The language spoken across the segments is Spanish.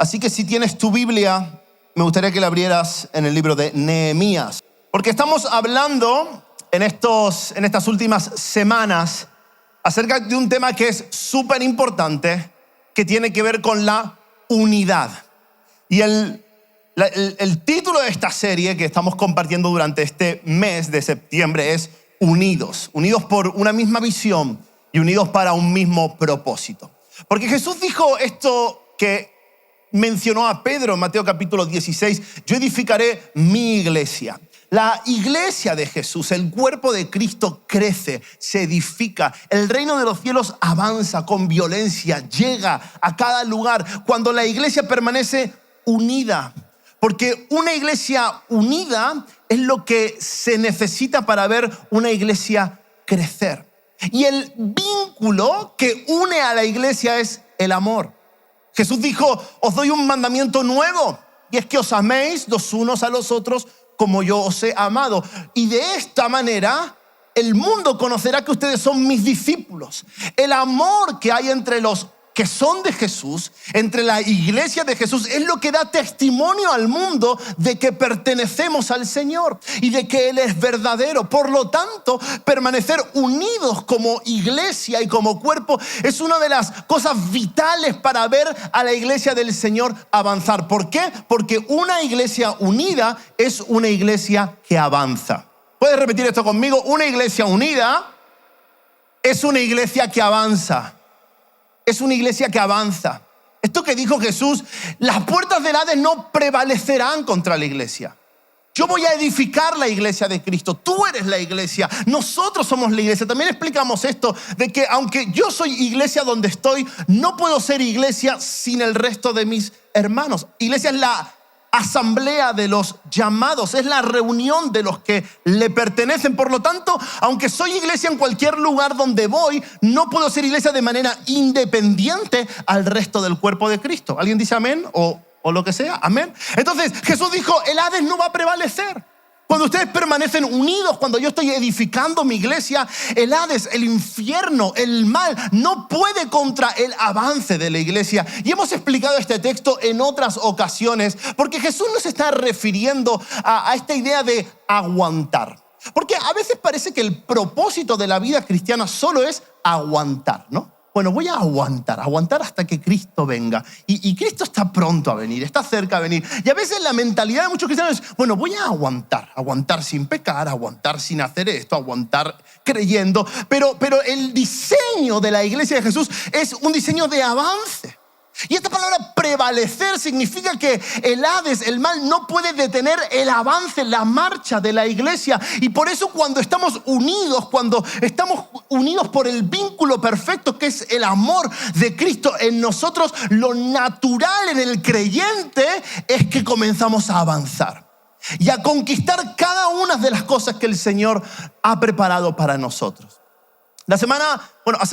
Así que si tienes tu Biblia, me gustaría que la abrieras en el libro de Nehemías. Porque estamos hablando en estas últimas semanas acerca de un tema que es súper importante, que tiene que ver con la unidad. Y el título de esta serie que estamos compartiendo durante este mes de septiembre es Unidos. Unidos por una misma visión y unidos para un mismo propósito. Porque Jesús dijo esto que mencionó a Pedro en Mateo capítulo 16, yo edificaré mi iglesia. La iglesia de Jesús, el cuerpo de Cristo crece, se edifica. El reino de los cielos avanza con violencia, llega a cada lugar cuando la iglesia permanece unida. Porque una iglesia unida es lo que se necesita para ver una iglesia crecer. Y el vínculo que une a la iglesia es el amor. Jesús dijo, os doy un mandamiento nuevo, y es que os améis los unos a los otros como yo os he amado. Y de esta manera el mundo conocerá que ustedes son mis discípulos. El amor que hay entre los que son de Jesús, entre la iglesia de Jesús, es lo que da testimonio al mundo de que pertenecemos al Señor y de que Él es verdadero. Por lo tanto, permanecer unidos como iglesia y como cuerpo es una de las cosas vitales para ver a la iglesia del Señor avanzar. ¿Por qué? Porque una iglesia unida es una iglesia que avanza. ¿Puedes repetir esto conmigo? Una iglesia unida es una iglesia que avanza. Es una iglesia que avanza. Esto que dijo Jesús, las puertas del Hades no prevalecerán contra la iglesia. Yo voy a edificar la iglesia de Cristo. Tú eres la iglesia. Nosotros somos la iglesia. También explicamos esto, de que aunque yo soy iglesia donde estoy, no puedo ser iglesia sin el resto de mis hermanos. Iglesia es la asamblea de los llamados, es la reunión de los que le pertenecen. Por lo tanto, aunque soy iglesia en cualquier lugar donde voy, no puedo ser iglesia de manera independiente al resto del cuerpo de Cristo. ¿Alguien dice amén? O lo que sea, amén. Entonces Jesús dijo, el Hades no va a prevalecer. Cuando ustedes permanecen unidos, cuando yo estoy edificando mi iglesia, el Hades, el infierno, el mal, no puede contra el avance de la iglesia. Y hemos explicado este texto en otras ocasiones, porque Jesús no se está refiriendo a esta idea de aguantar. Porque a veces parece que el propósito de la vida cristiana solo es aguantar, ¿no? Bueno, voy a aguantar hasta que Cristo venga. Y Cristo está pronto a venir, está cerca a venir. Y a veces la mentalidad de muchos cristianos es, bueno, voy a aguantar sin pecar, aguantar sin hacer esto, aguantar creyendo. Pero el diseño de la iglesia de Jesús es un diseño de avance. Y esta palabra prevalecer significa que el Hades, el mal, no puede detener el avance, la marcha de la iglesia. Y por eso cuando estamos unidos por el vínculo perfecto que es el amor de Cristo en nosotros, lo natural en el creyente es que comenzamos a avanzar y a conquistar cada una de las cosas que el Señor ha preparado para nosotros. Hace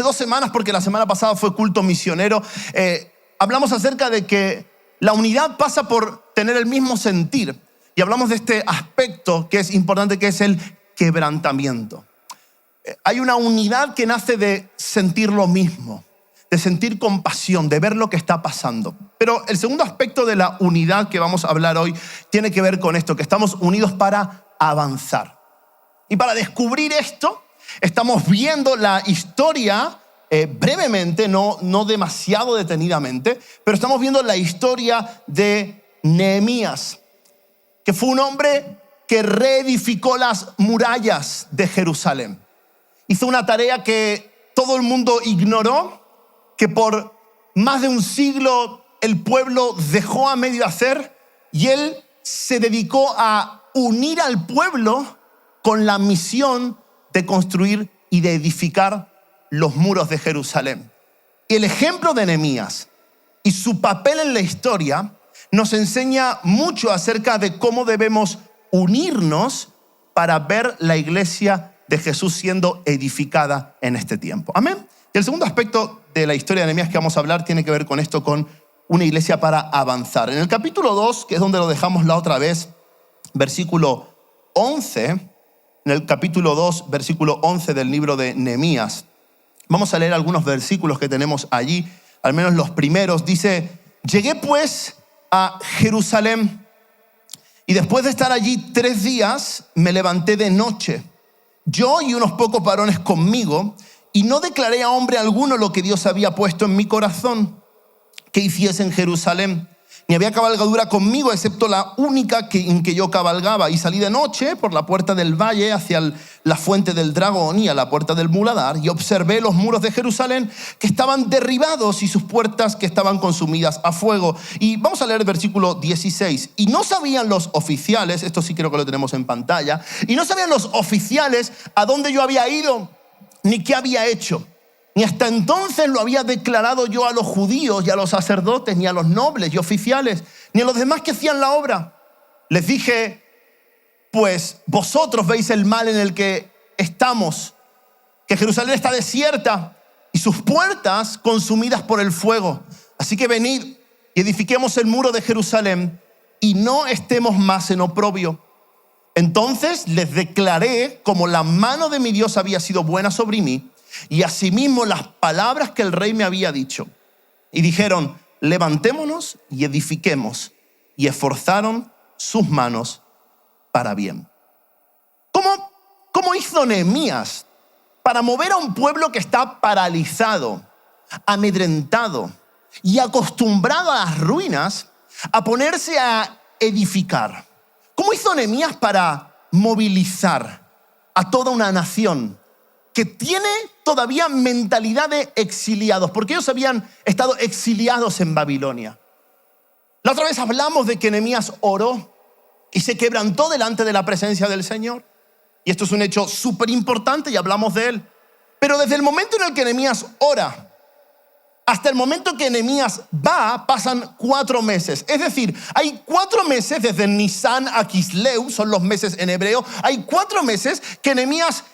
2 semanas, porque la semana pasada fue culto misionero, hablamos acerca de que la unidad pasa por tener el mismo sentir. Y hablamos de este aspecto que es importante, que es el quebrantamiento. Hay una unidad que nace de sentir lo mismo, de sentir compasión, de ver lo que está pasando. Pero el segundo aspecto de la unidad que vamos a hablar hoy tiene que ver con esto, que estamos unidos para avanzar. Y para descubrir esto, estamos viendo la historia brevemente, no demasiado detenidamente, pero estamos viendo la historia de Nehemías, que fue un hombre que reedificó las murallas de Jerusalén. Hizo una tarea que todo el mundo ignoró, que por más de un siglo el pueblo dejó a medio hacer, y él se dedicó a unir al pueblo con la misión de construir y de edificar los muros de Jerusalén. Y el ejemplo de Nehemías y su papel en la historia nos enseña mucho acerca de cómo debemos unirnos para ver la iglesia de Jesús siendo edificada en este tiempo. Amén. Y el segundo aspecto de la historia de Nehemías que vamos a hablar tiene que ver con esto, con una iglesia para avanzar. En el capítulo 2, que es donde lo dejamos la otra vez, versículo 11, en el capítulo 2, versículo 11 del libro de Nehemías, vamos a leer algunos versículos que tenemos allí, al menos los primeros. Dice, llegué pues a Jerusalén. Y después de estar allí 3 días, me levanté de noche, yo y unos pocos varones conmigo, y no declaré a hombre alguno lo que Dios había puesto en mi corazón que hiciese en Jerusalén. Ni había cabalgadura conmigo, excepto la única en que yo cabalgaba. Y salí de noche por la puerta del valle hacia la fuente del dragón y a la puerta del muladar, y observé los muros de Jerusalén que estaban derribados y sus puertas que estaban consumidas a fuego. Y vamos a leer el versículo 16. Y no sabían los oficiales, esto sí creo que lo tenemos en pantalla, y no sabían los oficiales a dónde yo había ido, ni qué había hecho. Ni hasta entonces lo había declarado yo a los judíos y a los sacerdotes, ni a los nobles y oficiales, ni a los demás que hacían la obra. Les dije, pues vosotros veis el mal en el que estamos, que Jerusalén está desierta y sus puertas consumidas por el fuego. Así que venid y edifiquemos el muro de Jerusalén y no estemos más en oprobio. Entonces les declaré como la mano de mi Dios había sido buena sobre mí, y asimismo las palabras que el rey me había dicho. Y dijeron, levantémonos y edifiquemos. Y esforzaron sus manos para bien. ¿Cómo hizo Nehemías para mover a un pueblo que está paralizado, amedrentado y acostumbrado a las ruinas a ponerse a edificar? ¿Cómo hizo Nehemías para movilizar a toda una nación que tiene todavía mentalidad de exiliados? Porque ellos habían estado exiliados en Babilonia. La otra vez hablamos de que Nehemías oró y se quebrantó delante de la presencia del Señor. Y esto es un hecho súper importante y hablamos de él. Pero desde el momento en el que Nehemías ora hasta el momento que Nehemías pasan 4 meses. Es decir, hay 4 meses desde Nisan a Kisleu, son los meses en hebreo. Hay 4 meses que Nehemías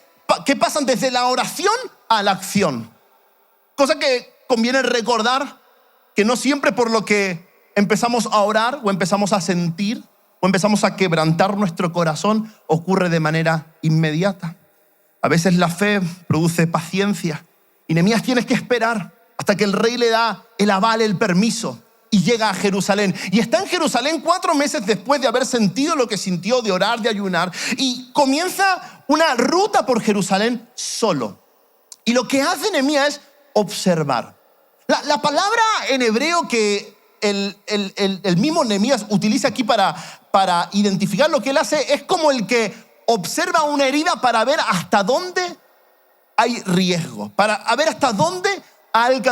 que pasan desde la oración a la acción. Cosa que conviene recordar que no siempre por lo que empezamos a orar o empezamos a sentir o empezamos a quebrantar nuestro corazón ocurre de manera inmediata. A veces la fe produce paciencia y Nehemías tiene que esperar hasta que el rey le da el aval, el permiso, y llega a Jerusalén. Y está en Jerusalén 4 meses después de haber sentido lo que sintió, de orar, de ayunar, y comienza una ruta por Jerusalén solo. Y lo que hace Nehemías es observar. La palabra en hebreo que el mismo Nehemías utiliza aquí para identificar lo que él hace es como el que observa una herida para ver hasta dónde hay riesgo, para ver hasta dónde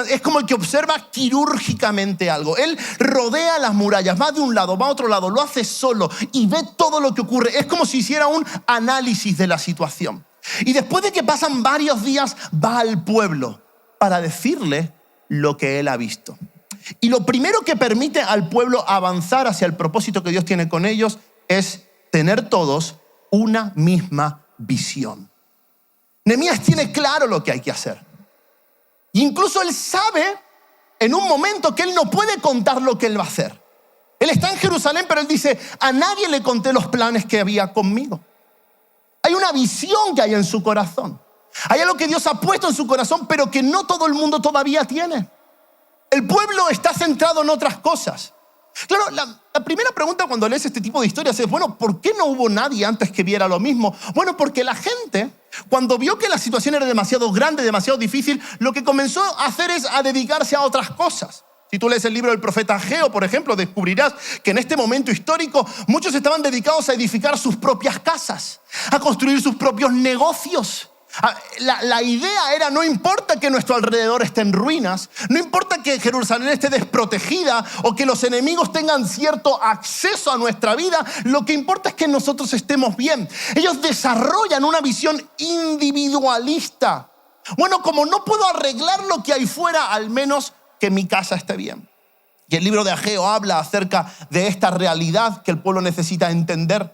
es como el que observa quirúrgicamente algo. Él rodea las murallas, va de un lado, va a otro lado, lo hace solo y ve todo lo que ocurre. Es como si hiciera un análisis de la situación. Y después de que pasan varios días, va al pueblo para decirle lo que él ha visto. Y lo primero que permite al pueblo avanzar hacia el propósito que Dios tiene con ellos es tener todos una misma visión. Nehemías tiene claro lo que hay que hacer. Incluso él sabe en un momento que él no puede contar lo que él va a hacer. Él está en Jerusalén, pero él dice, a nadie le conté los planes que había conmigo. Hay una visión que hay en su corazón. Hay algo que Dios ha puesto en su corazón, pero que no todo el mundo todavía tiene. El pueblo está centrado en otras cosas. Claro, la primera pregunta cuando lees este tipo de historias es, bueno, ¿por qué no hubo nadie antes que viera lo mismo? Bueno, porque la gente, cuando vio que la situación era demasiado grande, demasiado difícil, lo que comenzó a hacer es a dedicarse a otras cosas. Si tú lees el libro del profeta Ageo, por ejemplo, descubrirás que en este momento histórico muchos estaban dedicados a edificar sus propias casas, a construir sus propios negocios. La idea era, no importa que nuestro alrededor esté en ruinas, no importa que Jerusalén esté desprotegida o que los enemigos tengan cierto acceso a nuestra vida, lo que importa es que nosotros estemos bien. Ellos desarrollan una visión individualista. Bueno, como no puedo arreglar lo que hay fuera, al menos que mi casa esté bien. Y el libro de Ageo habla acerca de esta realidad que el pueblo necesita entender.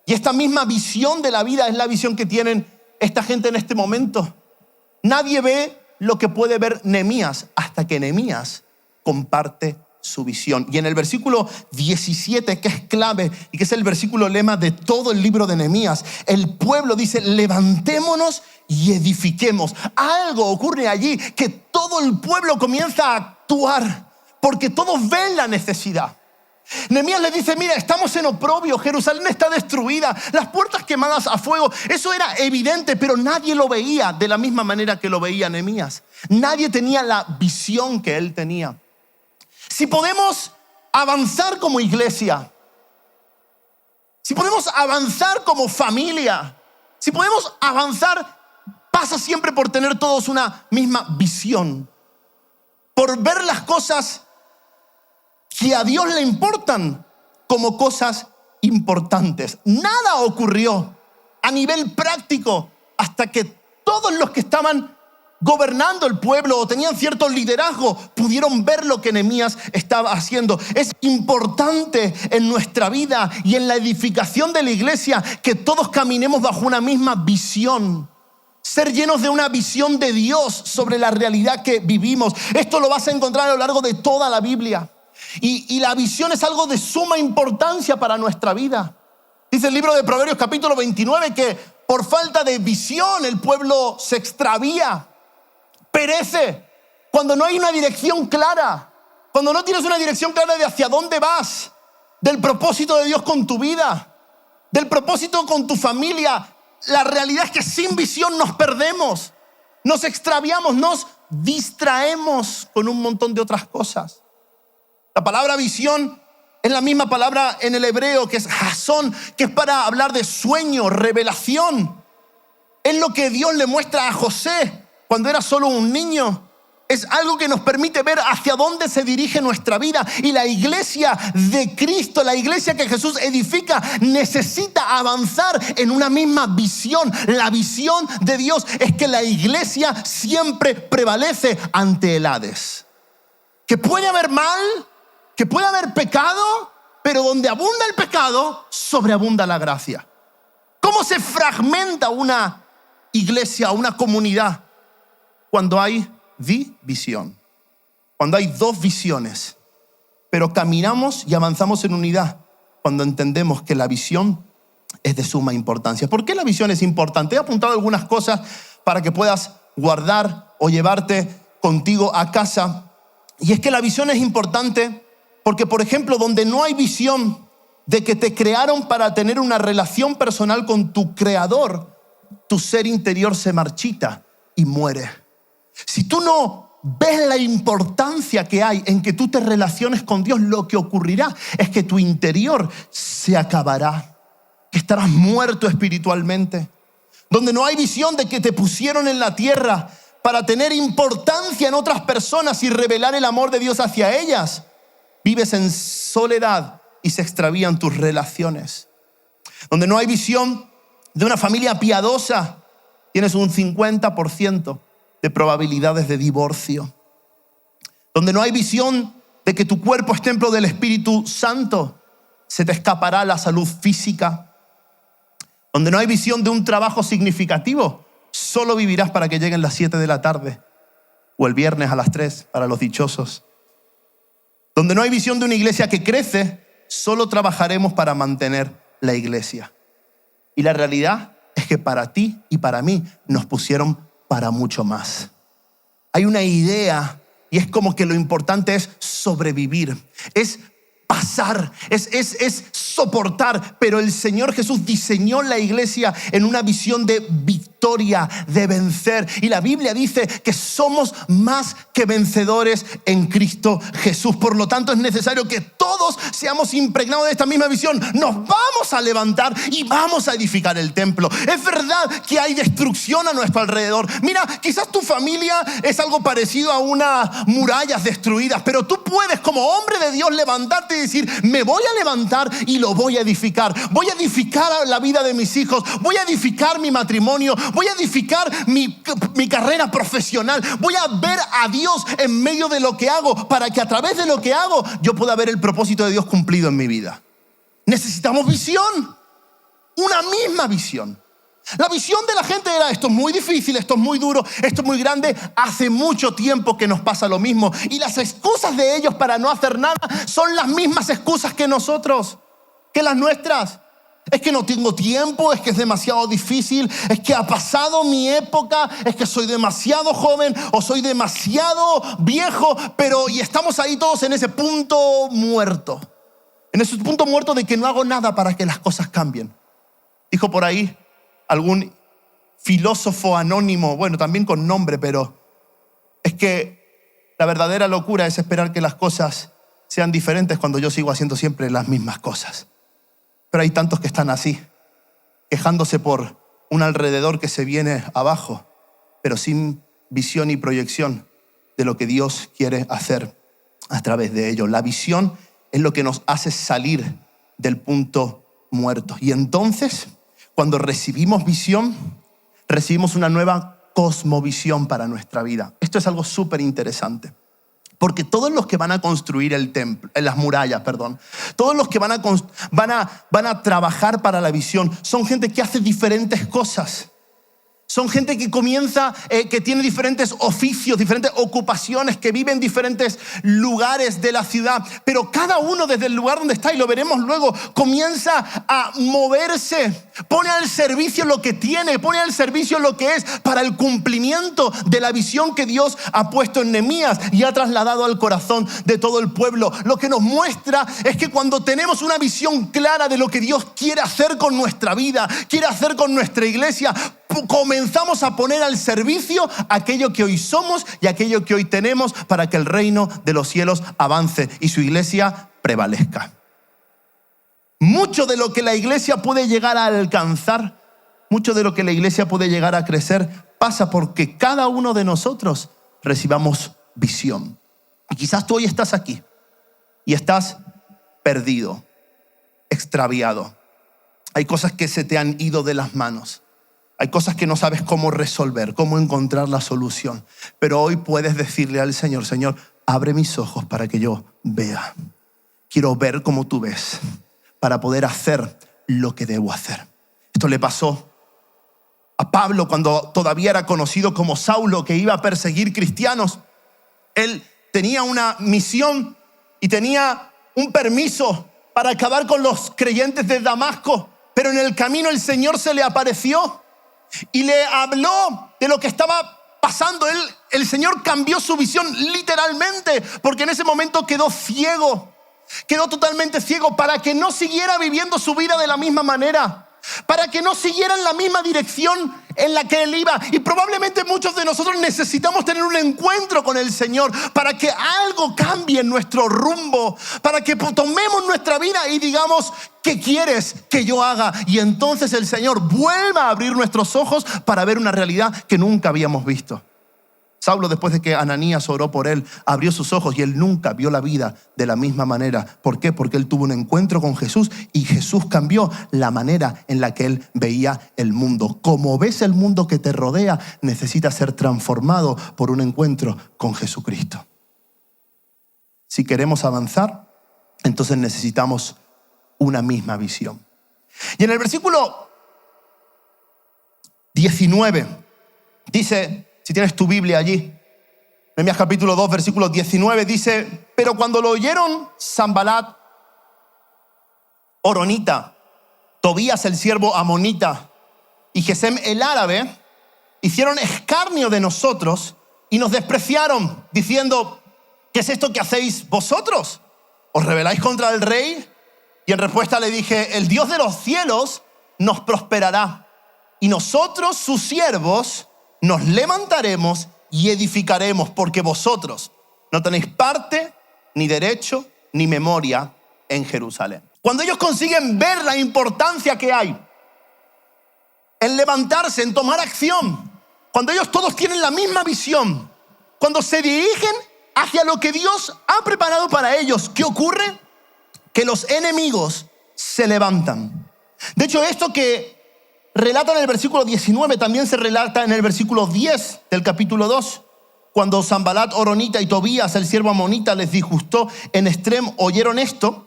Y esta misma visión de la vida es la visión que tienen esta gente en este momento. Nadie ve lo que puede ver Nehemías hasta que Nehemías comparte su visión. Y en el versículo 17, que es clave y que es el versículo lema de todo el libro de Nehemías, el pueblo dice, levantémonos y edifiquemos. Algo ocurre allí que todo el pueblo comienza a actuar porque todos ven la necesidad. Nehemías les dice, mira, estamos en oprobio, Jerusalén está destruida, las puertas quemadas a fuego. Eso era evidente, pero nadie lo veía de la misma manera que lo veía Nehemías. Nadie tenía la visión que él tenía. Si podemos avanzar como iglesia, si podemos avanzar como familia, si podemos avanzar, pasa siempre por tener todos una misma visión, por ver las cosas que a Dios le importan como cosas importantes. Nada ocurrió a nivel práctico hasta que todos los que estaban gobernando el pueblo o tenían cierto liderazgo pudieron ver lo que Nehemías estaba haciendo. Es importante en nuestra vida y en la edificación de la iglesia que todos caminemos bajo una misma visión. Ser llenos de una visión de Dios sobre la realidad que vivimos. Esto lo vas a encontrar a lo largo de toda la Biblia. Y la visión es algo de suma importancia para nuestra vida. Dice el libro de Proverbios capítulo 29 que por falta de visión el pueblo se extravía, perece. Cuando no hay una dirección clara, cuando no tienes una dirección clara de hacia dónde vas, del propósito de Dios con tu vida, del propósito con tu familia, la realidad es que sin visión nos perdemos, nos extraviamos, nos distraemos con un montón de otras cosas. La palabra visión es la misma palabra en el hebreo que es jasón, que es para hablar de sueño, revelación. Es lo que Dios le muestra a José cuando era solo un niño. Es algo que nos permite ver hacia dónde se dirige nuestra vida. Y la iglesia de Cristo, la iglesia que Jesús edifica, necesita avanzar en una misma visión. La visión de Dios es que la iglesia siempre prevalece ante el Hades. Que puede haber mal, que puede haber pecado, pero donde abunda el pecado, sobreabunda la gracia. ¿Cómo se fragmenta una iglesia, una comunidad? Cuando hay división, cuando hay dos visiones, pero caminamos y avanzamos en unidad cuando entendemos que la visión es de suma importancia. ¿Por qué la visión es importante? He apuntado algunas cosas para que puedas guardar o llevarte contigo a casa. Y es que la visión es importante porque, por ejemplo, donde no hay visión de que te crearon para tener una relación personal con tu creador, tu ser interior se marchita y muere. Si tú no ves la importancia que hay en que tú te relaciones con Dios, lo que ocurrirá es que tu interior se acabará, que estarás muerto espiritualmente. Donde no hay visión de que te pusieron en la tierra para tener importancia en otras personas y revelar el amor de Dios hacia ellas, vives en soledad y se extravían tus relaciones. Donde no hay visión de una familia piadosa, tienes un 50% de probabilidades de divorcio. Donde no hay visión de que tu cuerpo es templo del Espíritu Santo, se te escapará la salud física. Donde no hay visión de un trabajo significativo, solo vivirás para que lleguen las 7 de la tarde o el viernes a las 3 para los dichosos. Donde no hay visión de una iglesia que crece, solo trabajaremos para mantener la iglesia. Y la realidad es que para ti y para mí nos pusieron para mucho más. Hay una idea y es como que lo importante es sobrevivir, es pasar, es soportar, pero el Señor Jesús diseñó la iglesia en una visión de victoria, de vencer. Y la Biblia dice que somos más que vencedores en Cristo Jesús. Por lo tanto, es necesario que todos seamos impregnados de esta misma visión. Nos vamos a levantar y vamos a edificar el templo. Es verdad que hay destrucción a nuestro alrededor. Mira, quizás tu familia es algo parecido a unas murallas destruidas, pero tú puedes como hombre de Dios levantarte y decir, me voy a levantar y lo voy a edificar. Voy a edificar la vida de mis hijos, voy a edificar mi matrimonio, voy a edificar mi carrera profesional. Voy a ver a Dios en medio de lo que hago para que a través de lo que hago yo pueda ver el propósito de Dios cumplido en mi vida. Necesitamos visión, una misma visión. La visión de la gente era: esto es muy difícil, esto es muy duro, esto es muy grande. Hace mucho tiempo que nos pasa lo mismo. Y las excusas de ellos para no hacer nada son las mismas excusas que nosotros, que las nuestras. Es que no tengo tiempo, es que es demasiado difícil, es que ha pasado mi época, es que soy demasiado joven o soy demasiado viejo, y estamos ahí todos en ese punto muerto. En ese punto muerto de que no hago nada para que las cosas cambien. Dijo por ahí algún filósofo anónimo, bueno, también con nombre, pero es que la verdadera locura es esperar que las cosas sean diferentes cuando yo sigo haciendo siempre las mismas cosas. Pero hay tantos que están así, quejándose por un alrededor que se viene abajo, pero sin visión y proyección de lo que Dios quiere hacer a través de ellos. La visión es lo que nos hace salir del punto muerto. Y entonces, cuando recibimos visión, recibimos una nueva cosmovisión para nuestra vida. Esto es algo súper interesante. Porque todos los que van a construir el templo, las murallas, todos los que van a trabajar para la visión, son gente que hace diferentes cosas. Son gente que comienza, que tiene diferentes oficios, diferentes ocupaciones, que vive en diferentes lugares de la ciudad. Pero cada uno desde el lugar donde está, y lo veremos luego, comienza a moverse. Pone al servicio lo que tiene, pone al servicio lo que es para el cumplimiento de la visión que Dios ha puesto en Nehemías y ha trasladado al corazón de todo el pueblo. Lo que nos muestra es que cuando tenemos una visión clara de lo que Dios quiere hacer con nuestra vida, quiere hacer con nuestra iglesia, comenzamos a poner al servicio aquello que hoy somos y aquello que hoy tenemos para que el reino de los cielos avance y su iglesia prevalezca. Mucho de lo que la iglesia puede llegar a alcanzar, mucho de lo que la iglesia puede llegar a crecer, pasa porque cada uno de nosotros recibamos visión. Y quizás tú hoy estás aquí y estás perdido, extraviado. Hay cosas que se te han ido de las manos. Hay cosas que no sabes cómo resolver, cómo encontrar la solución. Pero hoy puedes decirle al Señor, Señor, abre mis ojos para que yo vea. Quiero ver como tú ves, para poder hacer lo que debo hacer. Esto le pasó a Pablo cuando todavía era conocido como Saulo, que iba a perseguir cristianos. Él tenía una misión y tenía un permiso para acabar con los creyentes de Damasco. Pero en el camino el Señor se le apareció y le habló de lo que estaba pasando. El Señor cambió su visión literalmente, porque en ese momento quedó ciego. Quedó totalmente ciego para que no siguiera viviendo su vida de la misma manera, para que no siguiera en la misma dirección en la que él iba. Y probablemente muchos de nosotros necesitamos tener un encuentro con el Señor para que algo cambie en nuestro rumbo, para que tomemos nuestra vida y digamos, ¿qué quieres que yo haga? Y entonces el Señor vuelva a abrir nuestros ojos para ver una realidad que nunca habíamos visto. Saulo, después de que Ananías oró por él, abrió sus ojos y él nunca vio la vida de la misma manera. ¿Por qué? Porque él tuvo un encuentro con Jesús y Jesús cambió la manera en la que él veía el mundo. Como ves el mundo que te rodea, necesita ser transformado por un encuentro con Jesucristo. Si queremos avanzar, entonces necesitamos una misma visión. Y en el versículo 19 dice, si tienes tu Biblia allí, Nehemías capítulo 2, versículo 19, dice: pero cuando lo oyeron Sanbalat, Horonita, Tobías el siervo amonita y Gesem el árabe, hicieron escarnio de nosotros y nos despreciaron, diciendo: ¿qué es esto que hacéis vosotros? ¿Os rebeláis contra el rey? Y en respuesta le dije: el Dios de los cielos nos prosperará, y nosotros, sus siervos, nos levantaremos y edificaremos, porque vosotros no tenéis parte, ni derecho, ni memoria en Jerusalén. Cuando ellos consiguen ver la importancia que hay en levantarse, en tomar acción, cuando ellos todos tienen la misma visión, cuando se dirigen hacia lo que Dios ha preparado para ellos, ¿qué ocurre? Que los enemigos se levantan. De hecho, esto que relata en el versículo 19 también se relata en el versículo 10 del capítulo 2. Cuando Sanbalat, Horonita y Tobías, el siervo amonita, les disgustó en extremo, oyeron esto,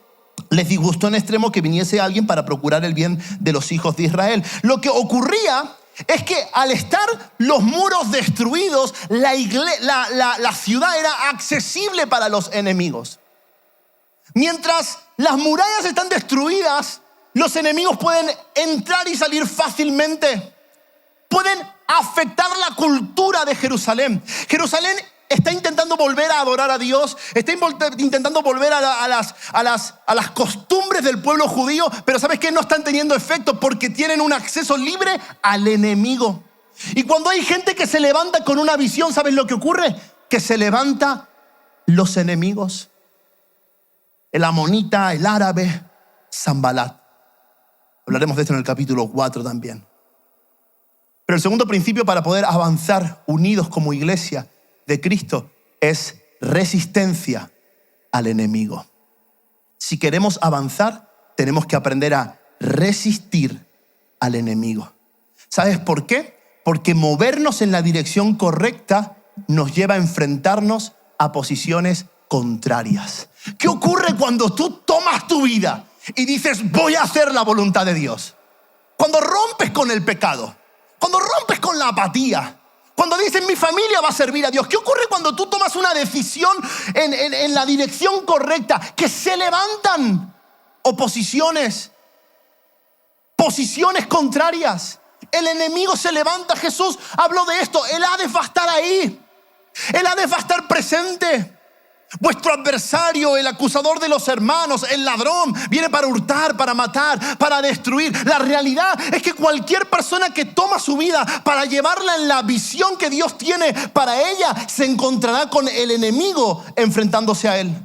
les disgustó en extremo que viniese alguien para procurar el bien de los hijos de Israel. Lo que ocurría es que al estar los muros destruidos, la ciudad era accesible para los enemigos. Mientras las murallas están destruidas, los enemigos pueden entrar y salir fácilmente. Pueden afectar la cultura de Jerusalén. Jerusalén está intentando volver a adorar a Dios, está intentando volver a las costumbres del pueblo judío, pero ¿sabes qué? No están teniendo efecto porque tienen un acceso libre al enemigo. Y cuando hay gente que se levanta con una visión, ¿sabes lo que ocurre? Que se levanta los enemigos. El amonita, el árabe, Sanbalat. Hablaremos de esto en el capítulo 4 también. Pero el segundo principio para poder avanzar unidos como iglesia de Cristo es resistencia al enemigo. Si queremos avanzar, tenemos que aprender a resistir al enemigo. ¿Sabes por qué? Porque movernos en la dirección correcta nos lleva a enfrentarnos a posiciones contrarias. ¿Qué ocurre cuando tú tomas tu vida y dices, voy a hacer la voluntad de Dios? Cuando rompes con el pecado, cuando rompes con la apatía, cuando dices, mi familia va a servir a Dios. ¿Qué ocurre cuando tú tomas una decisión en la dirección correcta? Que se levantan oposiciones, posiciones contrarias. El enemigo se levanta. Jesús habló de esto. El Hades va a estar ahí. El Hades va a estar presente. Vuestro adversario, el acusador de los hermanos, el ladrón, viene para hurtar, para matar, para destruir. La realidad es que cualquier persona que toma su vida para llevarla en la visión que Dios tiene para ella, se encontrará con el enemigo enfrentándose a él.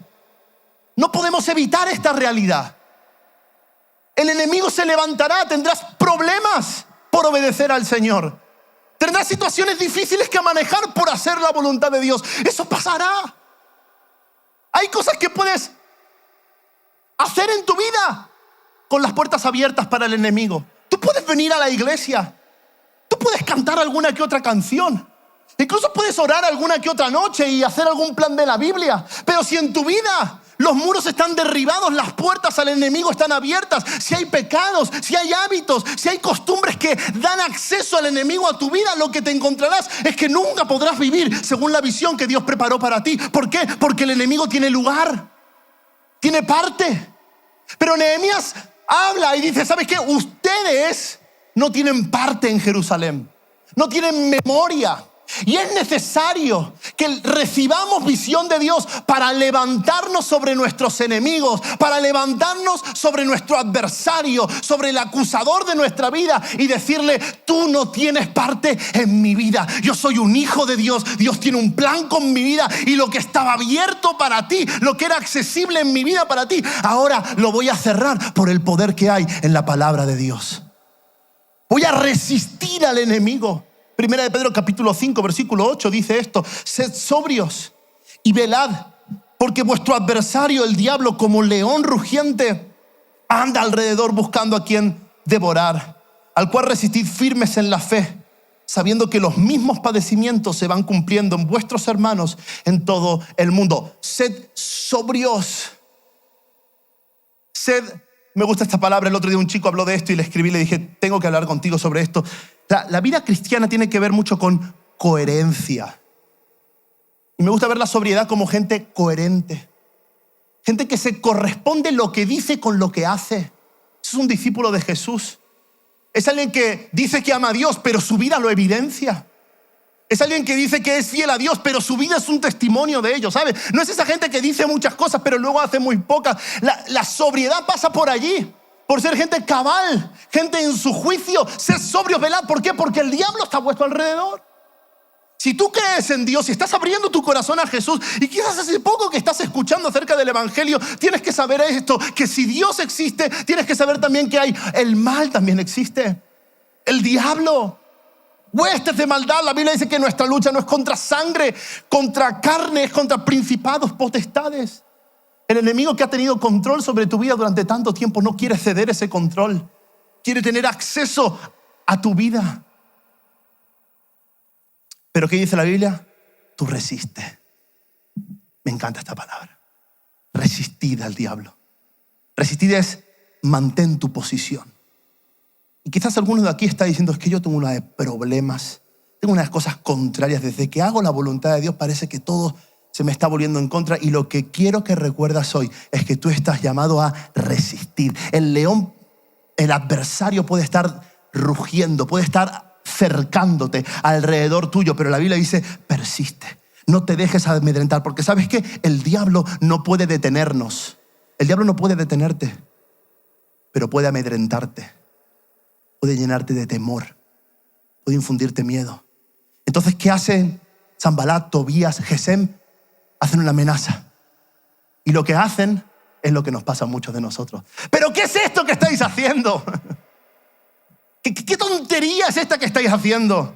No podemos evitar esta realidad. El enemigo se levantará, tendrás problemas por obedecer al Señor. Tendrás situaciones difíciles que manejar por hacer la voluntad de Dios. Eso pasará. Hay cosas que puedes hacer en tu vida con las puertas abiertas para el enemigo. Tú puedes venir a la iglesia. Tú puedes cantar alguna que otra canción. Incluso puedes orar alguna que otra noche y hacer algún plan de la Biblia. Pero si en tu vida los muros están derribados, las puertas al enemigo están abiertas, si hay pecados, si hay hábitos, si hay costumbres que dan acceso al enemigo a tu vida, lo que te encontrarás es que nunca podrás vivir según la visión que Dios preparó para ti. ¿Por qué? Porque el enemigo tiene lugar, tiene parte. Pero Nehemías habla y dice, ¿sabes qué? Ustedes no tienen parte en Jerusalén, no tienen memoria. Y es necesario que recibamos visión de Dios para levantarnos sobre nuestros enemigos, para levantarnos sobre nuestro adversario, sobre el acusador de nuestra vida y decirle, tú no tienes parte en mi vida. Yo soy un hijo de Dios. Dios tiene un plan con mi vida y lo que estaba abierto para ti, lo que era accesible en mi vida para ti, ahora lo voy a cerrar por el poder que hay en la palabra de Dios. Voy a resistir al enemigo. Primera de Pedro capítulo 5 versículo 8 dice esto: sed sobrios y velad, porque vuestro adversario el diablo como león rugiente anda alrededor buscando a quien devorar, al cual resistid firmes en la fe, sabiendo que los mismos padecimientos se van cumpliendo en vuestros hermanos en todo el mundo. Sed sobrios. Me gusta esta palabra. El otro día un chico habló de esto y le escribí y le dije, tengo que hablar contigo sobre esto. La vida cristiana tiene que ver mucho con coherencia. Y me gusta ver la sobriedad como gente coherente. Gente que se corresponde lo que dice con lo que hace. Es un discípulo de Jesús. Es alguien que dice que ama a Dios, pero su vida lo evidencia. Es alguien que dice que es fiel a Dios, pero su vida es un testimonio de ello, ¿sabes? No es esa gente que dice muchas cosas, pero luego hace muy pocas. La sobriedad pasa por allí, por ser gente cabal, gente en su juicio. Ser sobrios, velad. ¿Por qué? Porque el diablo está puesto alrededor. Si tú crees en Dios y estás abriendo tu corazón a Jesús, y quizás hace poco que estás escuchando acerca del evangelio, tienes que saber esto, que si Dios existe, tienes que saber también que el mal también existe. El diablo, huestes de maldad. La Biblia dice que nuestra lucha no es contra sangre, contra carne, es contra principados, potestades. El enemigo que ha tenido control sobre tu vida durante tanto tiempo no quiere ceder ese control. Quiere tener acceso a tu vida. Pero ¿qué dice la Biblia? Tú resiste. Me encanta esta palabra. Resistid al diablo. Resistid es mantén tu posición. Y quizás alguno de aquí está diciendo, es que yo tengo una de problemas, tengo unas cosas contrarias. Desde que hago la voluntad de Dios parece que todo se me está volviendo en contra. Y lo que quiero que recuerdas hoy es que tú estás llamado a resistir. El león, el adversario puede estar rugiendo, puede estar cercándote alrededor tuyo, pero la Biblia dice, persiste. No te dejes amedrentar, porque ¿sabes qué? El diablo no puede detenernos. El diablo no puede detenerte, pero puede amedrentarte. Puede llenarte de temor. Puede infundirte miedo. Entonces, ¿qué hacen Sanbalat, Tobías, Gesem? Hacen una amenaza. Y lo que hacen es lo que nos pasa a muchos de nosotros. ¿Pero qué es esto que estáis haciendo? ¿Qué tontería es esta que estáis haciendo?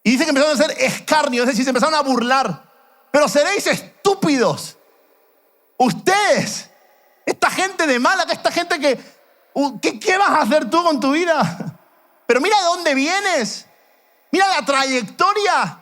Y dice que empezaron a hacer escarnio, es decir, se empezaron a burlar. Pero seréis estúpidos. Ustedes, esta gente de mala, esta gente ¿qué vas a hacer tú con tu vida? Pero mira de dónde vienes. Mira la trayectoria.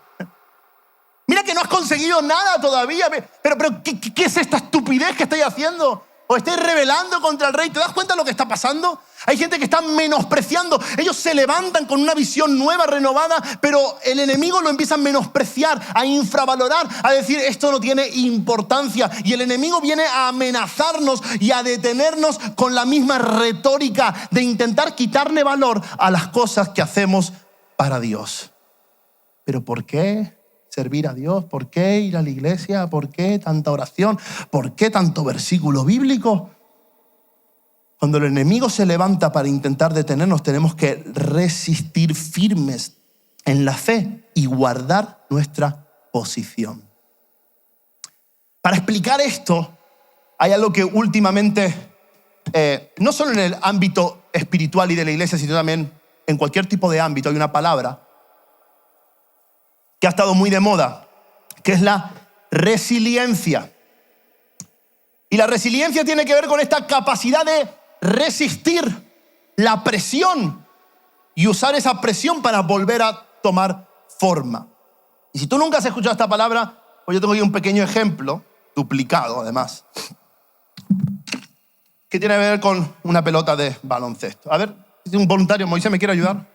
Mira que no has conseguido nada todavía. Pero ¿qué es esta estupidez que estáis haciendo? ¿Os estáis rebelando contra el rey? ¿Te das cuenta de lo que está pasando? Hay gente que está menospreciando. Ellos se levantan con una visión nueva, renovada, pero el enemigo lo empieza a menospreciar, a infravalorar, a decir esto no tiene importancia. Y el enemigo viene a amenazarnos y a detenernos con la misma retórica de intentar quitarle valor a las cosas que hacemos para Dios. ¿Pero por qué servir a Dios? ¿Por qué ir a la iglesia? ¿Por qué tanta oración? ¿Por qué tanto versículo bíblico? Cuando el enemigo se levanta para intentar detenernos, tenemos que resistir firmes en la fe y guardar nuestra posición. Para explicar esto, hay algo que últimamente, no solo en el ámbito espiritual y de la iglesia, sino también en cualquier tipo de ámbito, hay una palabra que ha estado muy de moda, que es la resiliencia. Y la resiliencia tiene que ver con esta capacidad de resistir la presión y usar esa presión para volver a tomar forma. Y si tú nunca has escuchado esta palabra, pues yo tengo aquí un pequeño ejemplo, duplicado además, que tiene que ver con una pelota de baloncesto. A ver, si un voluntario, Moisés, ¿me quiere ayudar?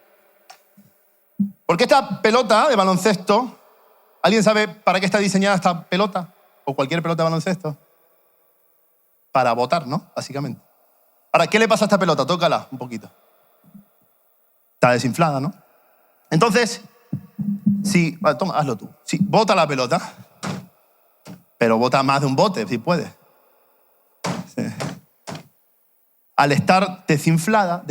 Porque esta pelota de baloncesto, ¿alguien sabe para qué está diseñada esta pelota? O cualquier pelota de baloncesto. Para botar, ¿no? Básicamente. Ahora, ¿qué le pasa a esta pelota? Tócala un poquito. Está desinflada, ¿no? Entonces, toma, hazlo tú. Sí, bota la pelota, pero bota más de un bote, si puedes. Sí. Al estar desinflada,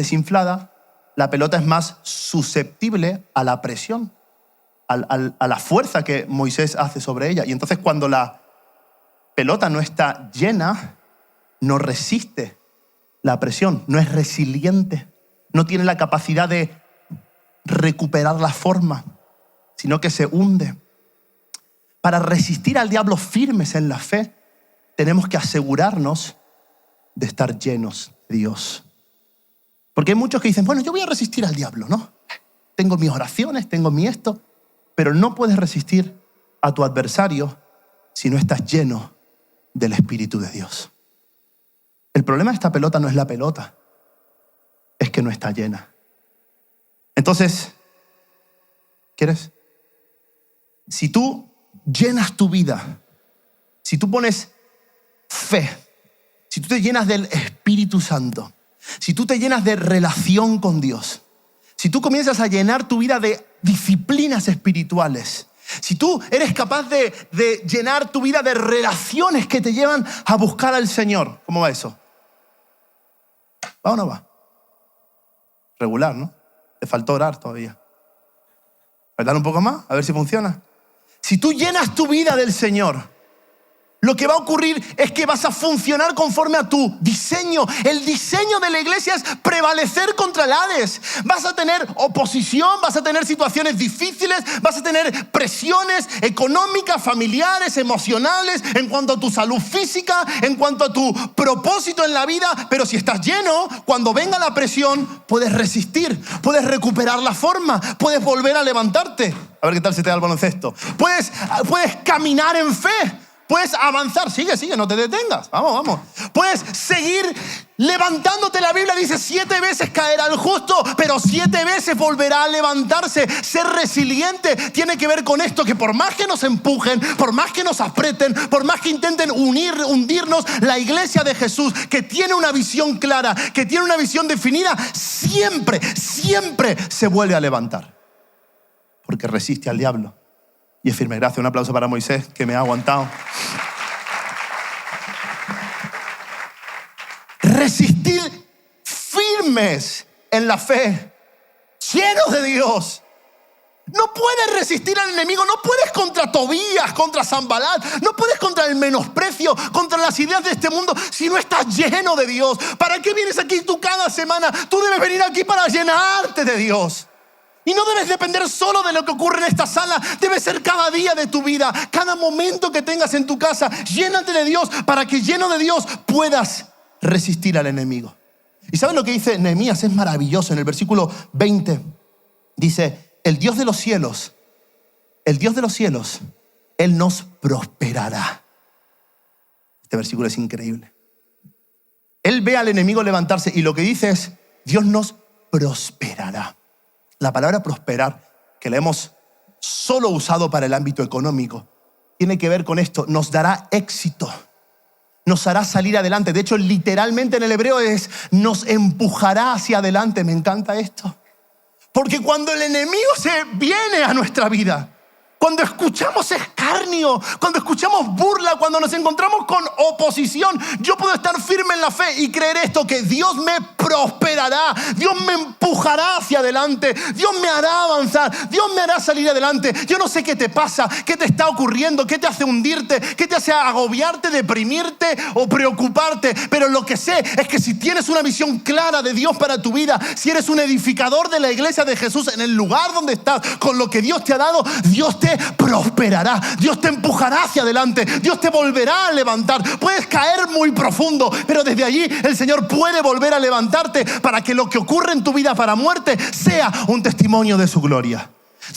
la pelota es más susceptible a la presión, a la fuerza que Moisés hace sobre ella. Y entonces cuando la pelota no está llena, no resiste la presión, no es resiliente, no tiene la capacidad de recuperar la forma, sino que se hunde. Para resistir al diablo firmes en la fe, tenemos que asegurarnos de estar llenos de Dios. Porque hay muchos que dicen, bueno, yo voy a resistir al diablo, ¿no? Tengo mis oraciones, tengo mi esto, pero no puedes resistir a tu adversario si no estás lleno del Espíritu de Dios. El problema de esta pelota no es la pelota, es que no está llena. Entonces, ¿quieres? Si tú llenas tu vida, si tú pones fe, si tú te llenas del Espíritu Santo, si tú te llenas de relación con Dios, si tú comienzas a llenar tu vida de disciplinas espirituales, si tú eres capaz de llenar tu vida de relaciones que te llevan a buscar al Señor, ¿cómo va eso? ¿Va o no va? Regular, ¿no? Te faltó orar todavía. ¿Verdad un poco más? A ver si funciona. Si tú llenas tu vida del Señor, lo que va a ocurrir es que vas a funcionar conforme a tu diseño. El diseño de la iglesia es prevalecer contra el Hades. Vas a tener oposición, vas a tener situaciones difíciles, vas a tener presiones económicas, familiares, emocionales, en cuanto a tu salud física, en cuanto a tu propósito en la vida. Pero si estás lleno, cuando venga la presión, puedes resistir, puedes recuperar la forma, puedes volver a levantarte. A ver qué tal se te da el baloncesto. Puedes caminar en fe. Puedes avanzar, sigue, no te detengas, vamos. Puedes seguir levantándote. La Biblia dice 7 veces caerá el justo, pero 7 veces volverá a levantarse. Ser resiliente tiene que ver con esto, que por más que nos empujen, por más que nos aprieten, por más que intenten hundirnos, la iglesia de Jesús, que tiene una visión clara, que tiene una visión definida, siempre se vuelve a levantar. Porque resiste al diablo y es firme. Gracias, un aplauso para Moisés, que me ha aguantado. Resistir firmes en la fe, llenos de Dios. No puedes resistir al enemigo, no puedes contra Tobías, contra Sanbalat, no puedes contra el menosprecio, contra las ideas de este mundo si no estás lleno de Dios. ¿Para qué vienes aquí tú cada semana? Tú debes venir aquí para llenarte de Dios. Y no debes depender solo de lo que ocurre en esta sala. Debe ser cada día de tu vida, cada momento que tengas en tu casa. Llénate de Dios para que lleno de Dios puedas resistir al enemigo. ¿Y sabes lo que dice Nehemías? Es maravilloso. En el versículo 20 dice: el Dios de los cielos, Él nos prosperará. Este versículo es increíble. Él ve al enemigo levantarse y lo que dice es: Dios nos prosperará. La palabra prosperar, que la hemos solo usado para el ámbito económico, tiene que ver con esto: nos dará éxito, nos hará salir adelante. De hecho, literalmente en el hebreo es: nos empujará hacia adelante. Me encanta esto. Porque cuando el enemigo se viene a nuestra vida, cuando escuchamos escarnio, cuando escuchamos burla, cuando nos encontramos con oposición, yo puedo estar firme en la fe y creer esto: que Dios me prosperará, Dios me empujará hacia adelante, Dios me hará avanzar, Dios me hará salir adelante. Yo no sé qué te pasa, qué te está ocurriendo, qué te hace hundirte, qué te hace agobiarte, deprimirte o preocuparte, pero lo que sé es que si tienes una visión clara de Dios para tu vida, si eres un edificador de la iglesia de Jesús en el lugar donde estás, con lo que Dios te ha dado, Dios te prosperará, Dios te empujará hacia adelante, Dios te volverá a levantar. Puedes caer muy profundo, pero desde allí el Señor puede volver a levantarte para que lo que ocurre en tu vida para muerte sea un testimonio de su gloria.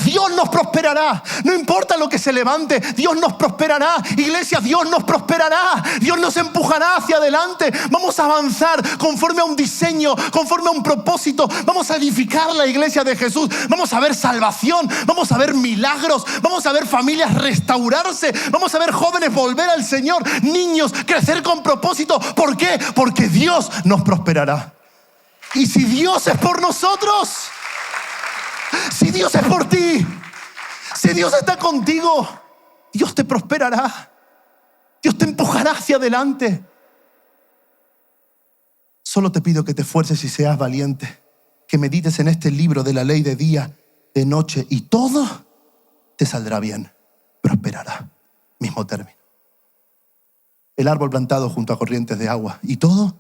Dios nos prosperará, no importa lo que se levante, Dios nos prosperará. Iglesia, Dios nos prosperará, Dios nos empujará hacia adelante. Vamos a avanzar conforme a un diseño, conforme a un propósito. Vamos a edificar la iglesia de Jesús. Vamos a ver salvación, vamos a ver milagros, vamos a ver familias restaurarse, vamos a ver jóvenes volver al Señor, niños crecer con propósito. ¿Por qué? Porque Dios nos prosperará. Y si Dios es por nosotros, si Dios es por ti, si Dios está contigo, Dios te prosperará, Dios te empujará hacia adelante. Solo te pido que te esfuerces y seas valiente, que medites en este libro de la ley de día, de noche, y todo te saldrá bien, prosperará. Mismo término. El árbol plantado junto a corrientes de agua, y todo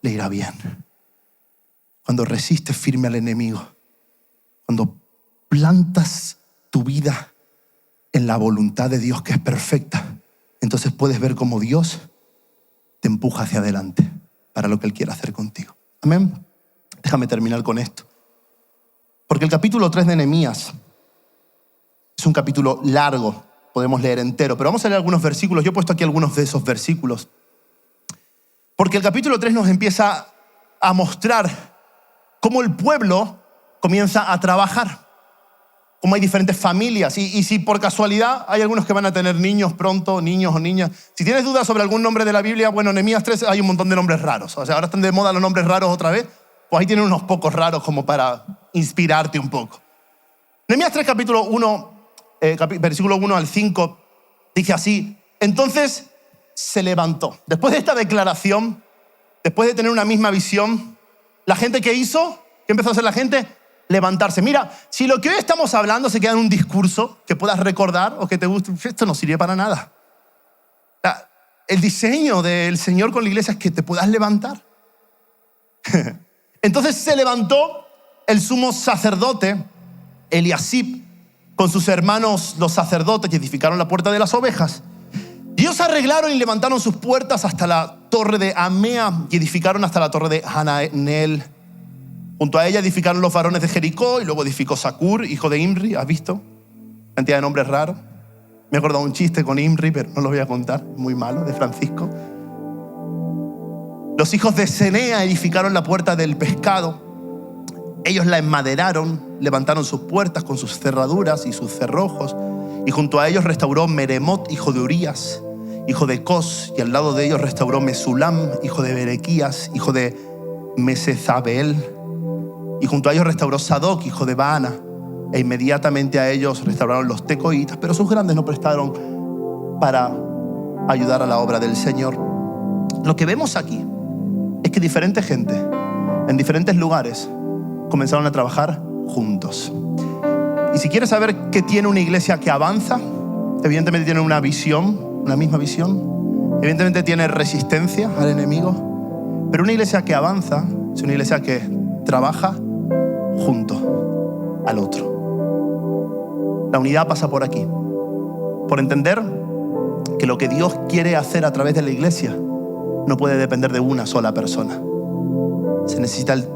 le irá bien. Cuando resistes firme al enemigo, cuando plantas tu vida en la voluntad de Dios, que es perfecta, entonces puedes ver cómo Dios te empuja hacia adelante para lo que Él quiere hacer contigo. Amén. Déjame terminar con esto. Porque el capítulo 3 de Nehemías es un capítulo largo, podemos leer entero, pero vamos a leer algunos versículos. Yo he puesto aquí algunos de esos versículos. Porque el capítulo 3 nos empieza a mostrar cómo el pueblo comienza a trabajar, cómo hay diferentes familias. Y si por casualidad hay algunos que van a tener niños pronto, niños o niñas. Si tienes dudas sobre algún nombre de la Biblia, bueno, en Nehemías 3 hay un montón de nombres raros. O sea, ahora están de moda los nombres raros otra vez. Pues ahí tienen unos pocos raros como para inspirarte un poco. Nehemías 3, capítulo 1, versículo 1 al 5, dice así: entonces se levantó. Después de esta declaración, después de tener una misma visión, la gente, ¿qué hizo? ¿Qué empezó a hacer la gente? Levantarse. Mira, si lo que hoy estamos hablando se queda en un discurso que puedas recordar o que te guste, esto no sirve para nada. El diseño del Señor con la iglesia es que te puedas levantar. Entonces se levantó el sumo sacerdote Eliasib con sus hermanos los sacerdotes, y edificaron la puerta de las ovejas. Ellos arreglaron y levantaron sus puertas hasta la torre de Amea y edificaron hasta la torre de Hananel. Junto a ella edificaron los varones de Jericó, y luego edificó Zacur, hijo de Imri. ¿Has visto? Cantidad de nombres raros. Me he acordado un chiste con Imri, pero no lo voy a contar, muy malo, de Francisco. Los hijos de Senea edificaron la puerta del pescado. Ellos la enmaderaron, levantaron sus puertas con sus cerraduras y sus cerrojos. Y junto a ellos restauró Meremot, hijo de Urías, hijo de Cos. Y al lado de ellos restauró Mesulam, hijo de Berequías, hijo de Mesezabeel. Y junto a ellos restauró Sadoc, hijo de Baana. e inmediatamente a ellos restauraron los tecoitas, pero sus grandes no prestaron para ayudar a la obra del Señor. Lo que vemos aquí es que diferente gente en diferentes lugares comenzaron a trabajar juntos. Y si quieres saber qué tiene una iglesia que avanza, evidentemente tiene una visión, una misma visión. Evidentemente tiene resistencia al enemigo. Pero una iglesia que avanza es una iglesia que trabaja junto al otro. La unidad pasa por aquí. Por entender que lo que Dios quiere hacer a través de la iglesia no puede depender de una sola persona. Se necesita el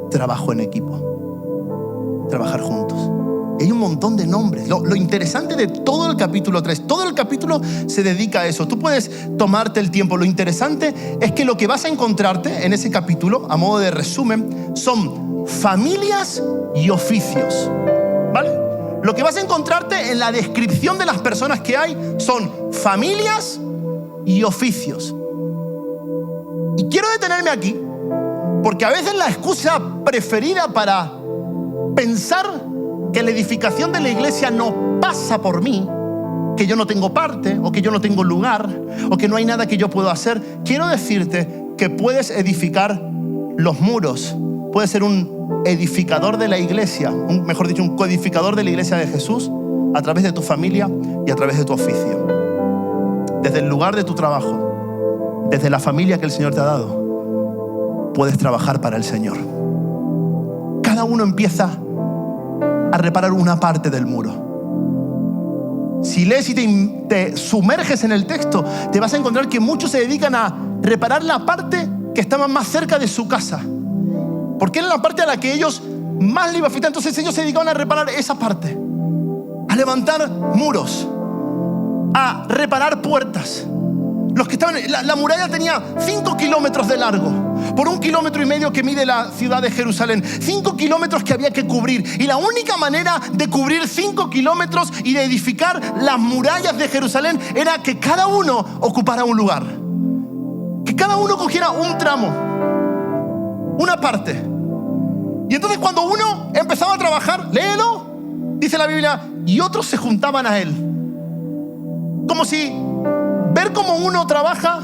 trabajo en equipo. Trabajar juntos. Hay un montón de nombres. Lo interesante de todo el capítulo 3, todo el capítulo se dedica a eso. Tú puedes tomarte el tiempo. Lo interesante es que lo que vas a encontrarte en ese capítulo, a modo de resumen, son familias y oficios. ¿Vale? Lo que vas a encontrarte en la descripción de las personas que hay son familias y oficios. Y quiero detenerme aquí, porque a veces la excusa preferida para pensar que la edificación de la iglesia no pasa por mí, que yo no tengo parte, o que yo no tengo lugar, o que no hay nada que yo pueda hacer. Quiero decirte que puedes edificar los muros. Puedes ser un edificador de la iglesia, mejor dicho, un codificador de la iglesia de Jesús a través de tu familia y a través de tu oficio. Desde el lugar de tu trabajo, desde la familia que el Señor te ha dado, puedes trabajar para el Señor. Cada uno empieza a reparar una parte del muro. Si lees y te sumerges en el texto, te vas a encontrar que muchos se dedican a reparar la parte que estaba más cerca de su casa, porque era la parte a la que ellos más le iba a afectar. Entonces ellos se dedicaban a reparar esa parte, a levantar muros, a reparar puertas. Los que estaban, la muralla tenía 5 kilómetros de largo, por 1,5 kilómetros que mide la ciudad de Jerusalén. 5 kilómetros que había que cubrir. Y la única manera de cubrir 5 kilómetros y de edificar las murallas de Jerusalén era que cada uno ocupara un lugar. Que cada uno cogiera un tramo, una parte. Y entonces cuando uno empezaba a trabajar, léelo, dice la Biblia, y otros se juntaban a él. Como si ver cómo uno trabaja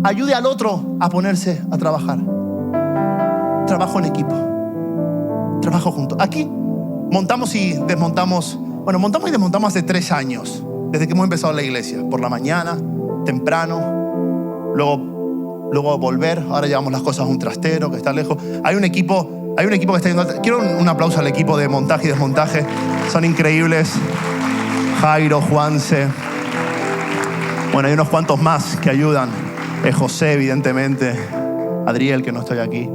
ayude al otro a ponerse a trabajar. Trabajo en equipo. Trabajo juntos. Aquí montamos y desmontamos. Bueno, montamos y desmontamos hace 3 años. Desde que hemos empezado la iglesia. Por la mañana, temprano. Luego volver. Ahora llevamos las cosas a un trastero que está lejos. Hay un equipo que está yendo. Quiero un aplauso al equipo de montaje y desmontaje. Son increíbles. Jairo, Juanse. Bueno, hay unos cuantos más que ayudan. José, evidentemente. Adriel, que no estoy aquí.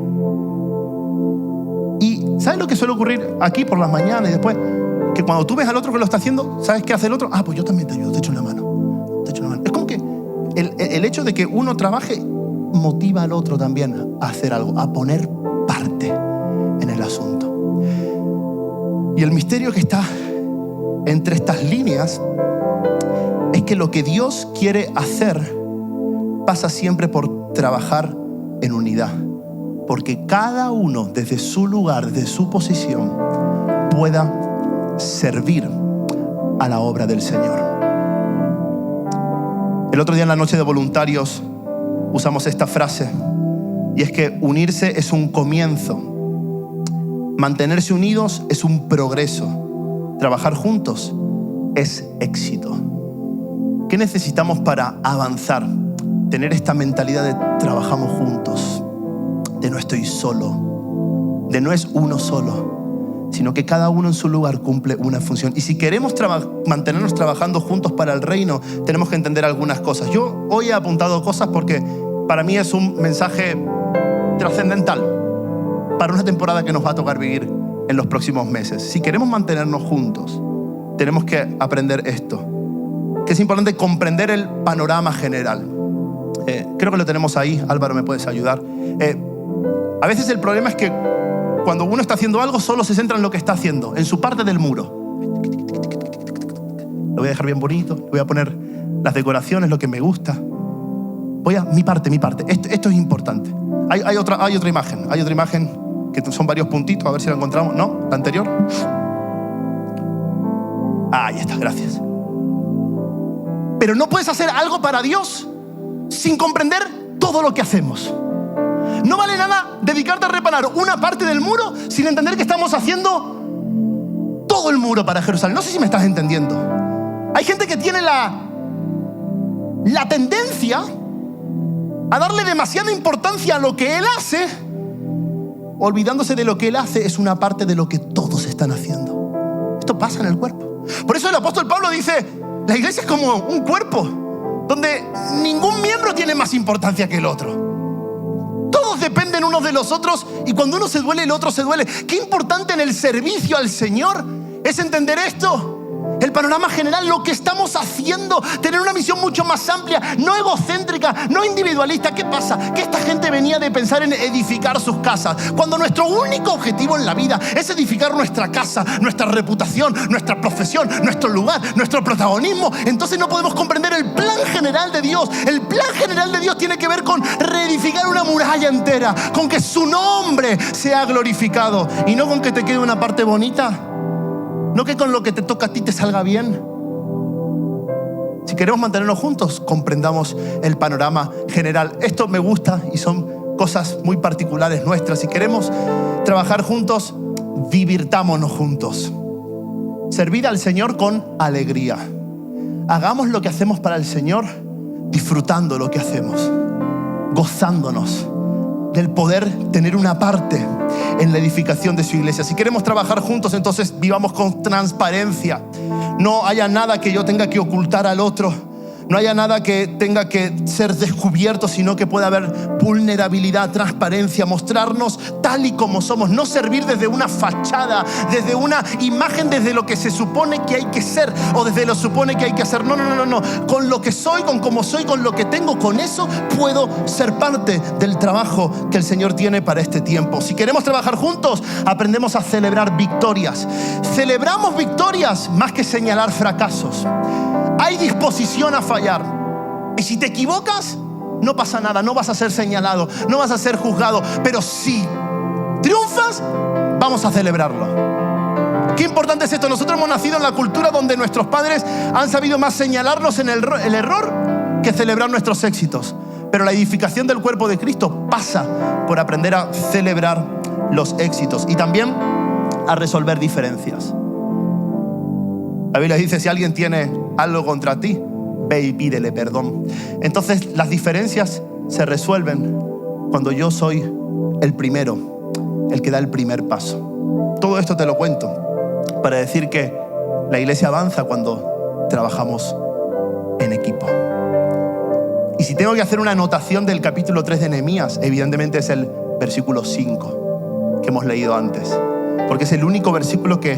Y ¿sabes lo que suele ocurrir aquí por las mañanas y después? Que cuando tú ves al otro que lo está haciendo, ¿sabes qué hace el otro? Ah, pues yo también te ayudo, te echo una mano. Te echo una mano. Es como que el hecho de que uno trabaje motiva al otro también a hacer algo, a poner parte en el asunto. Y el misterio que está entre estas líneas es que lo que Dios quiere hacer pasa siempre por trabajar en unidad. Porque cada uno desde su lugar, desde su posición, pueda servir a la obra del Señor. El otro día en la noche de voluntarios usamos esta frase, y es que unirse es un comienzo. Mantenerse unidos es un progreso. Trabajar juntos es éxito. ¿Qué necesitamos para avanzar? Tener esta mentalidad de trabajamos juntos, de no estoy solo, de no es uno solo, sino que cada uno en su lugar cumple una función. Y si queremos mantenernos trabajando juntos para el reino, tenemos que entender algunas cosas. Yo hoy he apuntado cosas porque para mí es un mensaje trascendental para una temporada que nos va a tocar vivir en los próximos meses. Si queremos mantenernos juntos, tenemos que aprender esto, que es importante comprender el panorama general. Creo que lo tenemos ahí. Álvaro, ¿me puedes ayudar? A veces el problema es que cuando uno está haciendo algo, solo se centra en lo que está haciendo, en su parte del muro. Lo voy a dejar bien bonito, le voy a poner las decoraciones, lo que me gusta. Mi parte. Esto es importante. Hay otra imagen que son varios puntitos, a ver si la encontramos. ¿No? ¿La anterior? Ahí está, gracias. Pero no puedes hacer algo para Dios sin comprender todo lo que hacemos. No vale nada dedicarte a reparar una parte del muro sin entender que estamos haciendo todo el muro para Jerusalén. No sé si me estás entendiendo. Hay gente que tiene la tendencia a darle demasiada importancia a lo que Él hace, olvidándose de lo que Él hace es una parte de lo que todos están haciendo. Esto pasa en el cuerpo. Por eso el apóstol Pablo dice, la iglesia es como un cuerpo donde ningún miembro tiene más importancia que el otro. Todos dependen unos de los otros y cuando uno se duele, el otro se duele. Qué importante en el servicio al Señor es entender esto. El panorama general, lo que estamos haciendo, tener una misión mucho más amplia, no egocéntrica, no individualista. ¿Qué pasa? Que esta gente venía de pensar en edificar sus casas, cuando nuestro único objetivo en la vida es edificar nuestra casa, nuestra reputación, nuestra profesión, nuestro lugar, nuestro protagonismo. Entonces no podemos comprender el plan general de Dios. El plan general de Dios tiene que ver con reedificar una muralla entera, con que su nombre sea glorificado y no con que te quede una parte bonita. No que con lo que te toca a ti te salga bien. Si queremos mantenernos juntos, comprendamos el panorama general. Esto me gusta y son cosas muy particulares nuestras. Si queremos trabajar juntos, divirtámonos juntos. Servid al Señor con alegría. Hagamos lo que hacemos para el Señor disfrutando lo que hacemos, gozándonos del poder tener una parte en la edificación de su iglesia. Si queremos trabajar juntos, entonces vivamos con transparencia. No haya nada que yo tenga que ocultar al otro. No haya nada que tenga que ser descubierto, sino que pueda haber vulnerabilidad, transparencia, mostrarnos tal y como somos. No servir desde una fachada, desde una imagen, desde lo que se supone que hay que ser o desde lo supone que hay que hacer. No. Con lo que soy, con cómo soy, con lo que tengo, con eso puedo ser parte del trabajo que el Señor tiene para este tiempo. Si queremos trabajar juntos, aprendemos a celebrar victorias. Celebramos victorias más que señalar fracasos. Hay disposición a fallar. Y si te equivocas, no pasa nada. No vas a ser señalado, no vas a ser juzgado. Pero si triunfas, vamos a celebrarlo. Qué importante es esto. Nosotros hemos nacido en la cultura donde nuestros padres han sabido más señalarnos en el error que celebrar nuestros éxitos. Pero la edificación del cuerpo de Cristo pasa por aprender a celebrar los éxitos y también a resolver diferencias. La Biblia dice, si alguien tiene algo contra ti, ve y pídele perdón. Entonces las diferencias se resuelven cuando yo soy el primero, el que da el primer paso. Todo esto te lo cuento para decir que la iglesia avanza cuando trabajamos en equipo. Y si tengo que hacer una anotación del capítulo 3 de Nehemías, evidentemente es el versículo 5 que hemos leído antes, porque es el único versículo que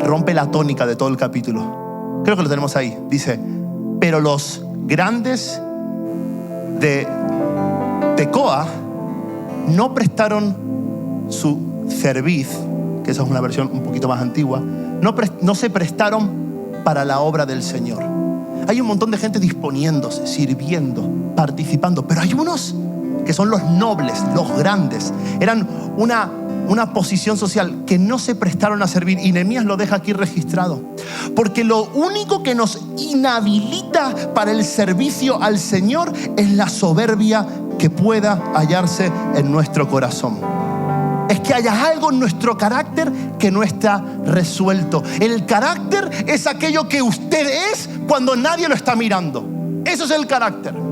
rompe la tónica de todo el capítulo. Creo que lo tenemos ahí. Dice, pero los grandes de Tecoa no prestaron su cerviz, que esa es una versión un poquito más antigua, no se prestaron para la obra del Señor. Hay un montón de gente disponiéndose, sirviendo, participando, pero hay unos que son los nobles, los grandes. Eran una posición social que no se prestaron a servir, y Nehemías lo deja aquí registrado, porque lo único que nos inhabilita para el servicio al Señor es la soberbia que pueda hallarse en nuestro corazón. Es que haya algo en nuestro carácter que no está resuelto. El carácter es aquello que usted es cuando nadie lo está mirando. Eso es el carácter.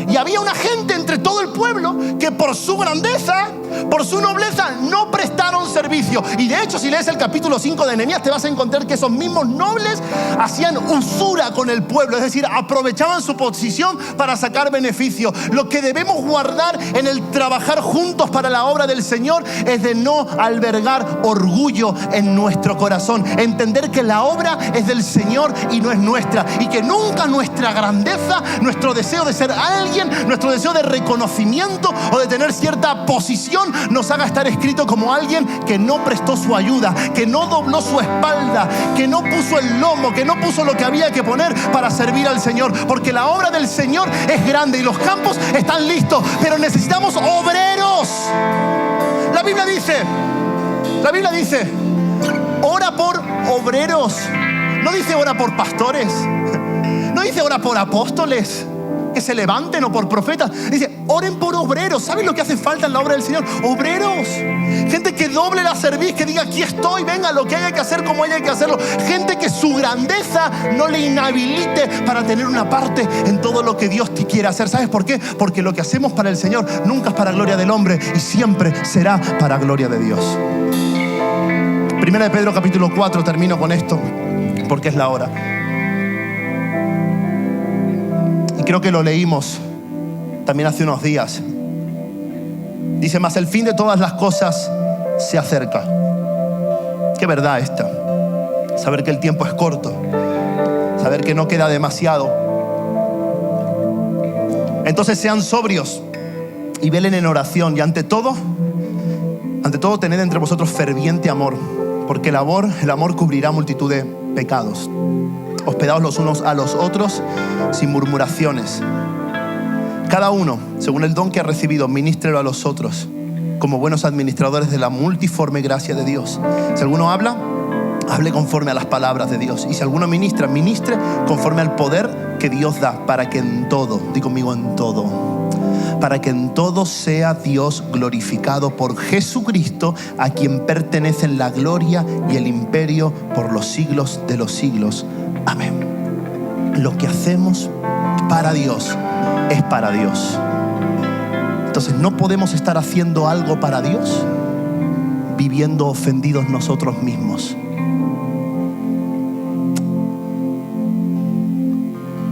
Y había una gente entre todo el pueblo que por su grandeza, por su nobleza, no prestaron servicio. Y de hecho, si lees el capítulo 5 de Nehemías, te vas a encontrar que esos mismos nobles hacían usura con el pueblo. Es decir, aprovechaban su posición para sacar beneficio. Lo que debemos guardar en el trabajar juntos para la obra del Señor es de no albergar orgullo en nuestro corazón. Entender que la obra es del Señor y no es nuestra. Y que nunca nuestra grandeza, nuestro deseo de ser alguien, nuestro deseo de reconocimiento o de tener cierta posición nos haga estar escrito como alguien que no prestó su ayuda, que no dobló su espalda, que no puso el lomo, que no puso lo que había que poner para servir al Señor. Porque la obra del Señor es grande y los campos están listos, pero necesitamos obreros. La Biblia dice, ora por obreros. No dice ora por pastores. No dice ora por apóstoles que se levanten o por profetas. Dice, oren por obreros. ¿Saben lo que hace falta en la obra del Señor? Obreros. Gente que doble la cerviz, que diga, aquí estoy, venga, lo que haya que hacer, como haya que hacerlo. Gente que su grandeza no le inhabilite para tener una parte en todo lo que Dios te quiere hacer. ¿Sabes por qué? Porque lo que hacemos para el Señor nunca es para gloria del hombre y siempre será para gloria de Dios. Primera de Pedro capítulo 4, termino con esto, porque es la hora. Y creo que lo leímos también hace unos días. Dice, mas el fin de todas las cosas se acerca. Qué verdad esta. Saber que el tiempo es corto. Saber que no queda demasiado. Entonces sean sobrios y velen en oración. Y ante todo tened entre vosotros ferviente amor, porque el amor cubrirá multitud de pecados. Hospedaos los unos a los otros sin murmuraciones. Cada uno, según el don que ha recibido, ministrelo a los otros como buenos administradores de la multiforme gracia de Dios. Si alguno habla, hable conforme a las palabras de Dios. Y si alguno ministra, ministre conforme al poder que Dios da, para que en todo, di conmigo, en todo, para que en todo sea Dios glorificado por Jesucristo, a quien pertenecen la gloria y el imperio por los siglos de los siglos. Amén. Lo que hacemos para Dios es para Dios. Entonces no podemos estar haciendo algo para Dios viviendo ofendidos nosotros mismos.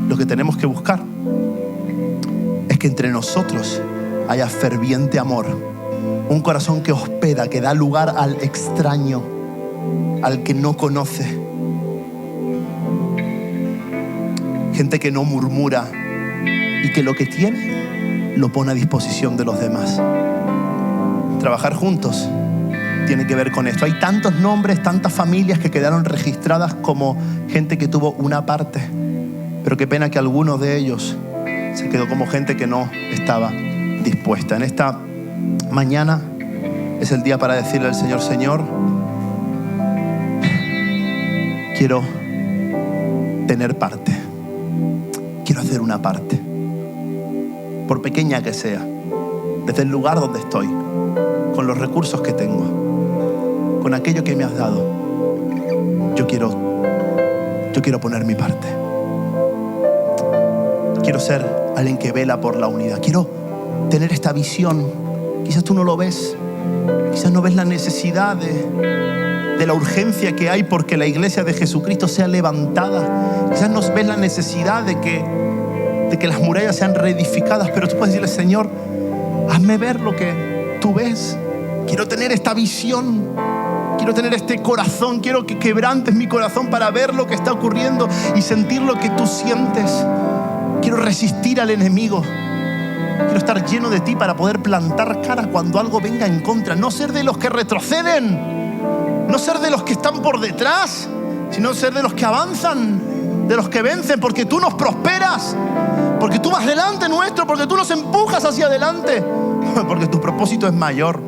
Lo que tenemos que buscar es que entre nosotros haya ferviente amor, un corazón que hospeda, que da lugar al extraño, al que no conoce. Gente que no murmura y que lo que tiene lo pone a disposición de los demás. Trabajar juntos tiene que ver con esto. Hay tantos nombres, tantas familias que quedaron registradas como gente que tuvo una parte, pero qué pena que algunos de ellos se quedó como gente que no estaba dispuesta. En esta mañana es el día para decirle al Señor, Señor, quiero tener parte. Quiero hacer una parte, por pequeña que sea, desde el lugar donde estoy, con los recursos que tengo, con aquello que me has dado. Yo quiero poner mi parte. Quiero ser alguien que vela por la unidad. Quiero tener esta visión. Quizás tú no lo ves, quizás no ves la necesidad de la urgencia que hay porque la iglesia de Jesucristo sea levantada. Quizás no ves la necesidad de que las murallas sean reedificadas, pero tú puedes decirle, Señor, hazme ver lo que tú ves. Quiero tener esta visión, quiero tener este corazón, quiero que quebrantes mi corazón para ver lo que está ocurriendo y sentir lo que tú sientes. Quiero resistir al enemigo. Quiero estar lleno de ti para poder plantar cara cuando algo venga en contra. No ser de los que retroceden, no ser de los que están por detrás, sino ser de los que avanzan, de los que vencen, porque tú nos prosperas, porque tú vas delante nuestro, porque tú nos empujas hacia adelante, porque tu propósito es mayor.